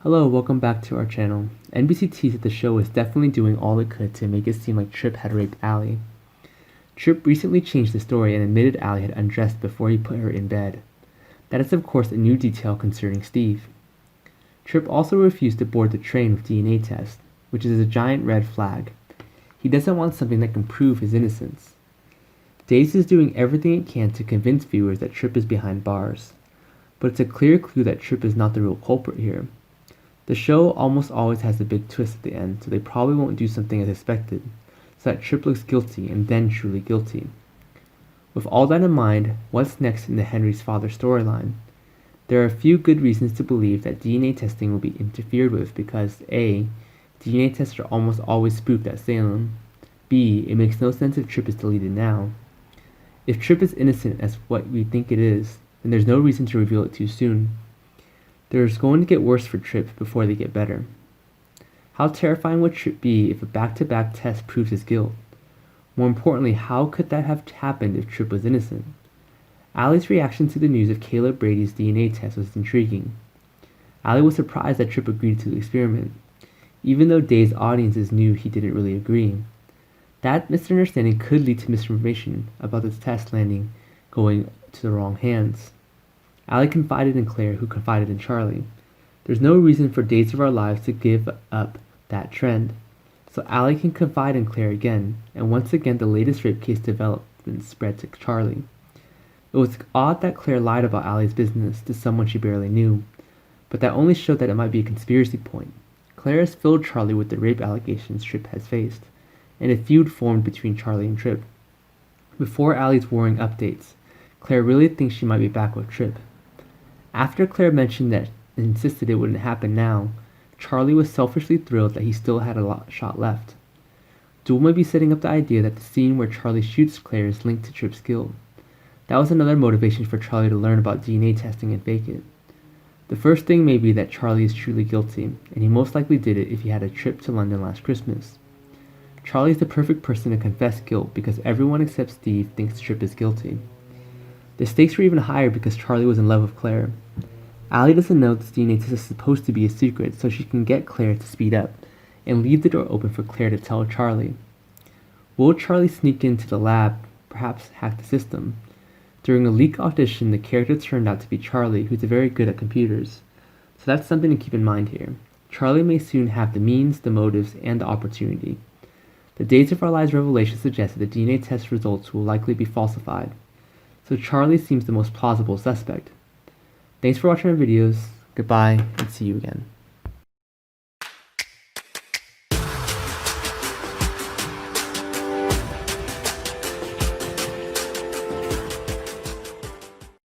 Hello, welcome back to our channel. NBC teased that the show was definitely doing all it could to make it seem like Tripp had raped Allie. Tripp recently changed the story and admitted Allie had undressed before he put her in bed. That is of course a new detail concerning Steve. Tripp also refused to board the train with DNA tests, which is a giant red flag. He doesn't want something that can prove his innocence. Days is doing everything it can to convince viewers that Tripp is behind bars. But it's a clear clue that Tripp is not the real culprit here. The show almost always has a big twist at the end, so they probably won't do something as expected, so that Tripp looks guilty and then truly guilty. With all that in mind, what's next in the Henry's father storyline? There are a few good reasons to believe that DNA testing will be interfered with because A. DNA tests are almost always spoofed at Salem. B. It makes no sense if Tripp is deleted now. If Tripp is innocent as what we think it is, then there's no reason to reveal it too soon. There's going to get worse for Tripp before they get better. How terrifying would Tripp be if a back-to-back test proves his guilt? More importantly, how could that have happened if Tripp was innocent? Allie's reaction to the news of Caleb Brady's DNA test was intriguing. Allie was surprised that Tripp agreed to the experiment, even though Day's audiences knew he didn't really agree. That misunderstanding could lead to misinformation about the test going to the wrong hands. Allie confided in Claire, who confided in Charlie. There's no reason for Days of Our Lives to give up that trend. So Allie can confide in Claire again, and once again the latest rape case development spread to Charlie. It was odd that Claire lied about Allie's business to someone she barely knew, but that only showed that it might be a conspiracy point. Claire has filled Charlie with the rape allegations Tripp has faced, and a feud formed between Charlie and Tripp. Before Allie's worrying updates, Claire really thinks she might be back with Tripp. After Claire mentioned that and insisted it wouldn't happen now, Charlie was selfishly thrilled that he still had a shot left. Duel may be setting up the idea that the scene where Charlie shoots Claire is linked to Tripp's guilt. That was another motivation for Charlie to learn about DNA testing and fake it. The first thing may be that Charlie is truly guilty, and he most likely did it if he had a trip to London last Christmas. Charlie is the perfect person to confess guilt because everyone except Steve thinks Tripp is guilty. The stakes were even higher because Charlie was in love with Claire. Allie doesn't know this DNA test is supposed to be a secret, so she can get Claire to speed up and leave the door open for Claire to tell Charlie. Will Charlie sneak into the lab, perhaps hack the system? During a leak audition, the character turned out to be Charlie, who's very good at computers. So that's something to keep in mind here. Charlie may soon have the means, the motives, and the opportunity. The Days of Our Lives revelation suggests that the DNA test results will likely be falsified, so Charlie seems the most plausible suspect. Thanks for watching our videos, goodbye, and see you again.